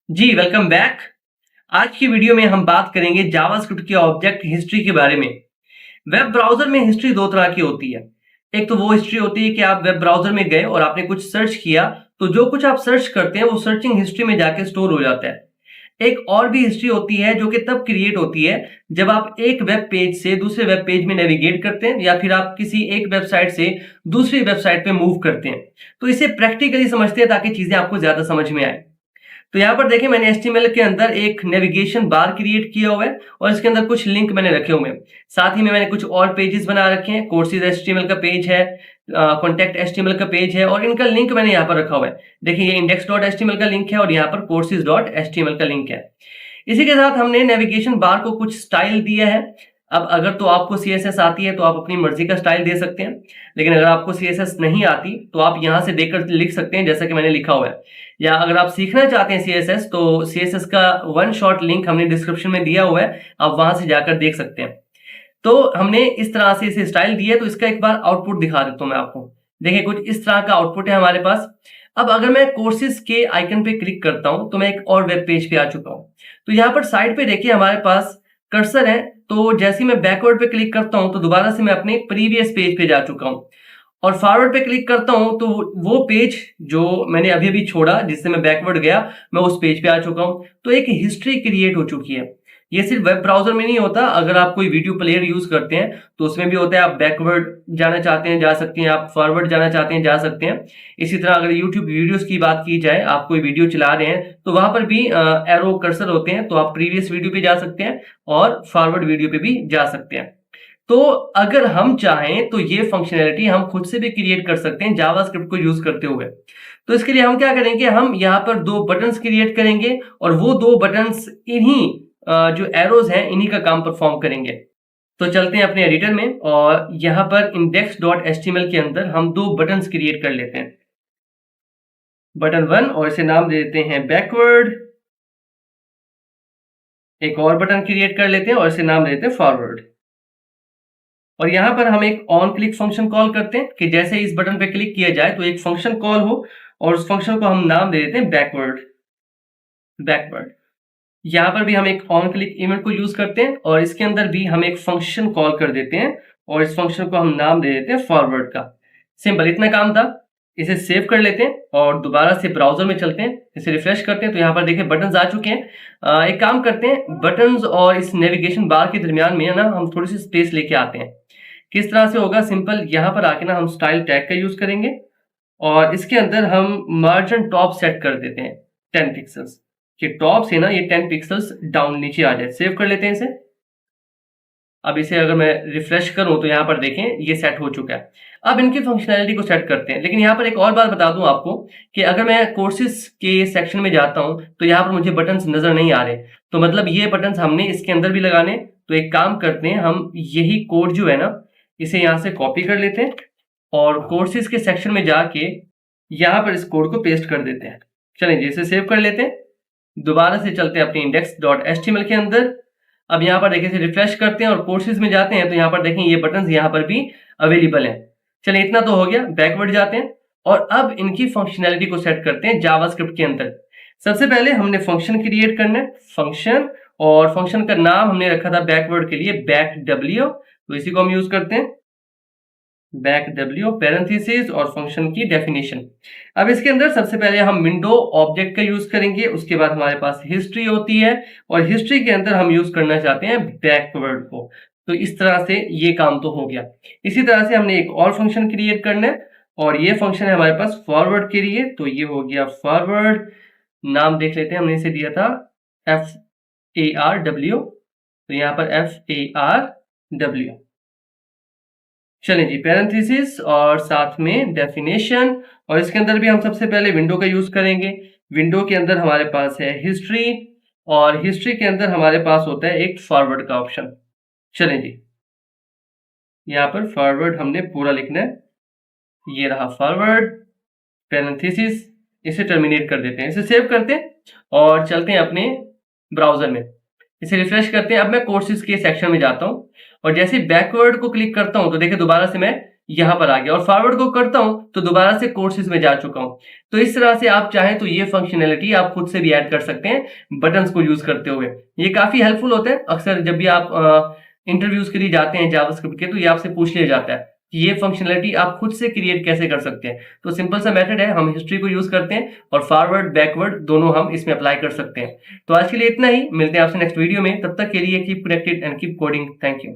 जी, welcome back. आज की video में हम बात करेंगे जावास्क्रिप्ट के ऑब्जेक्ट हिस्ट्री के बारे में। वेब ब्राउज़र में हिस्ट्री 2 तरह की होती है। एक तो वो हिस्ट्री होती है कि आप वेब ब्राउज़र में गए और आपने कुछ सर्च किया, तो जो कुछ आप सर्च करते हैं वो सर्चिंग हिस्ट्री में जाके स्टोर हो जाता है। एक और भी हिस्ट्री होती है जो कि तब क्रिएट होती है जब आप एक वेब पेज से दूसरे वेब पेज में नेविगेट करते हैं या फिर आप किसी एक वेबसाइट से दूसरी वेबसाइट पे मूव करते हैं। तो इसे प्रैक्टिकली समझते हैं ताकि चीज़ें आपको ज़्यादा समझ में आए। तो यहाँ पर देखिए मैंने एचटीएमएल के अंदर एक नेविगेशन बार क्रिएट किया हुआ है और इसके अंदर कुछ लिंक मैंने रखे हुए हैं। साथ ही में मैंने कुछ और पेजेस बना रखे हैं। कोर्सेज एचटीएमएल का पेज है, कॉन्टैक्ट एचटीएमएल का पेज है और इनका लिंक मैंने यहाँ पर रखा हुआ है। देखिए ये इंडेक्स डॉट एचटीएमएल का लिंक है और यहाँ पर कोर्सेज डॉट एचटीएमएल का लिंक है। इसी के साथ हमने नेविगेशन बार को कुछ स्टाइल दिया है। अब अगर तो आपको सीएसएस आती है तो आप अपनी मर्जी का स्टाइल दे सकते हैं, लेकिन अगर आपको सीएसएस नहीं आती तो आप यहाँ से देखकर लिख सकते हैं जैसा कि मैंने लिखा हुआ है। या अगर आप सीखना चाहते हैं सीएसएस तो सीएसएस का वन शॉट लिंक हमने डिस्क्रिप्शन में दिया हुआ है, आप वहां से जाकर देख सकते हैं। तो हमने इस तरह से इसे स्टाइल दिया है, तो इसका एक बार आउटपुट दिखा देता हूं मैं आपको। देखिए कुछ इस तरह का आउटपुट है हमारे पास। अब अगर मैं कोर्सेज के आइकन पे क्लिक करता हूं तो मैं एक और वेब पेज पे आ चुका हूं। तो यहाँ पर साइड पे देखिए हमारे पास कर्सर है। तो जैसे ही मैं बैकवर्ड पे क्लिक करता हूं तो दोबारा से मैं अपने प्रीवियस पेज पे जा चुका हूं और फॉरवर्ड पे क्लिक करता हूं तो वो पेज जो मैंने अभी अभी छोड़ा जिससे मैं बैकवर्ड गया, मैं उस पेज पे आ चुका हूं। तो एक हिस्ट्री क्रिएट हो चुकी है। ये सिर्फ वेब ब्राउजर में नहीं होता, अगर आप कोई वीडियो प्लेयर यूज करते हैं तो उसमें भी होता है। आप बैकवर्ड जाना चाहते हैं जा सकते हैं, आप फॉरवर्ड जाना चाहते हैं जा सकते हैं। इसी तरह अगर यूट्यूब वीडियोस की बात की जाए, आप कोई वीडियो चला रहे हैं तो वहां पर भी एरो कर्सर होते हैं, तो आप प्रीवियस वीडियो पे जा सकते हैं और फॉरवर्ड वीडियो पे भी जा सकते हैं। तो अगर हम चाहें तो ये फंक्शनैलिटी हम खुद से भी क्रिएट कर सकते हैं जावास्क्रिप्ट को यूज करते हुए। तो इसके लिए हम क्या करेंगे, हम यहाँ पर दो बटन्स क्रिएट करेंगे और वो दो बटन्स इन्हीं जो एरोज हैं इन्हीं का काम परफॉर्म करेंगे। तो चलते हैं अपने एडिटर में और यहाँ पर index.html के अंदर हम दो बटन्स क्रिएट कर लेते हैं। बटन 1 और इसे नाम दे देते हैं बैकवर्ड। एक और बटन क्रिएट कर लेते हैं और इसे नाम दे देते हैं फॉरवर्ड। और यहाँ पर हम एक ऑन क्लिक फंक्शन कॉल करते हैं कि जैसे इस बटन पे क्लिक किया जाए तो एक फंक्शन कॉल हो और उस फंक्शन को हम नाम दे देते हैं बैकवर्ड। बैकवर्ड यहाँ पर भी हम एक ऑन क्लिक इवेंट को यूज करते हैं और इसके अंदर भी हम एक फंक्शन कॉल कर देते हैं और इस फंक्शन को हम नाम दे देते हैं फॉरवर्ड का। सिंपल इतना काम था। इसे सेव कर लेते हैं और दोबारा से ब्राउजर में चलते हैं, इसे रिफ्रेश करते हैं तो यहाँ पर देखिए बटन्स आ चुके हैं। एक काम करते हैं, बटन्स और इस नेविगेशन बार के दरमियान में ना हम थोड़ी सी स्पेस लेके आते हैं। किस तरह से होगा, सिंपल यहाँ पर आके ना हम स्टाइल टैग का यूज करेंगे और इसके अंदर हम मार्जिन टॉप सेट कर देते हैं 10 पिक्सल्स कि टॉप से ना ये 10 पिक्सल्स डाउन नीचे आ जाए। सेव कर लेते हैं इसे। अब इसे अगर मैं रिफ्रेश करूं तो यहाँ पर देखें ये सेट हो चुका है। अब इनकी फंक्शनैलिटी को सेट करते हैं, लेकिन यहाँ पर एक और बात बता दूं आपको कि अगर मैं कोर्सेज के सेक्शन में जाता हूं तो यहाँ पर मुझे बटन्स नजर नहीं आ रहे, तो मतलब ये बटन्स हमने इसके अंदर भी लगाने। तो एक काम करते हैं, हम यही कोड जो है ना इसे यहाँ से कॉपी कर लेते हैं और कोर्सेज के सेक्शन में जाके यहाँ पर इस कोड को पेस्ट कर देते हैं। चलिए इसे सेव कर लेते हैं। दोबारा से चलते हैं अपने index.html के अंदर। अब यहाँ पर देखिए इसे रिफ्रेश करते हैं और कोर्सेज में जाते हैं तो यहाँ पर देखें ये बटन्स यहाँ पर भी अवेलेबल हैं। चलिए इतना तो हो गया, बैकवर्ड जाते हैं और अब इनकी फंक्शनैलिटी को सेट करते हैं जावास्क्रिप्ट के अंदर। सबसे पहले हमने फंक्शन क्रिएट करना है, फंक्शन, और फंक्शन का नाम हमने रखा था बैकवर्ड के लिए बैकw, तो इसी को हम यूज करते हैं बैकw पैरेंथेसिस और फंक्शन की डेफिनेशन। अब इसके अंदर सबसे पहले हम विंडो ऑब्जेक्ट का यूज करेंगे, उसके बाद हमारे पास हिस्ट्री होती है और हिस्ट्री के अंदर हम यूज करना चाहते हैं बैकवर्ड को। तो इस तरह से ये काम तो हो गया। इसी तरह से हमने एक और फंक्शन क्रिएट करना है और ये फंक्शन है हमारे पास फॉरवर्ड के लिए, तो ये हो गया फॉरवर्ड। नाम देख लेते हैं, हमने इसे दिया था FARW, तो यहाँ पर FARW। चलें जी, पैरेंथेसिस और साथ में डेफिनेशन, और इसके अंदर भी हम सबसे पहले विंडो का यूज करेंगे। विंडो के अंदर हमारे पास है हिस्ट्री और हिस्ट्री के अंदर हमारे पास होता है एक फॉरवर्ड का ऑप्शन। चलें जी, यहाँ पर फॉरवर्ड हमने पूरा लिखना है। ये रहा फॉरवर्ड पैरेंथेसिस, इसे टर्मिनेट कर देते हैं, इसे सेव करते हैं और चलते हैं अपने ब्राउजर में। इसे रिफ्रेश करते हैं। अब मैं कोर्सेज के सेक्शन में जाता हूं और जैसे बैकवर्ड को क्लिक करता हूं तो देखिए दोबारा से मैं यहाँ पर आ गया और फॉरवर्ड को करता हूँ तो दोबारा से कोर्सेज में जा चुका हूँ। तो इस तरह से आप चाहें तो ये फंक्शनैलिटी आप खुद से भी ऐड कर सकते हैं बटन्स को यूज़ करते हुए। ये काफ़ी हेल्पफुल होता है। अक्सर जब भी आप इंटरव्यूज़ के लिए जाते हैं जावास्क्रिप्ट के, तो ये आपसे पूछ लिया जाता है कि ये फंक्शनैलिटी आप खुद से क्रिएट कैसे कर सकते हैं। तो सिंपल सा मेथड है, हम हिस्ट्री को यूज़ करते हैं और फॉरवर्ड, बैकवर्ड दोनों हम इसमें अप्लाई कर सकते हैं। तो आज के लिए इतना ही, मिलते हैं आपसे नेक्स्ट वीडियो में। तब तक के लिए keep connected and keep coding. Thank you.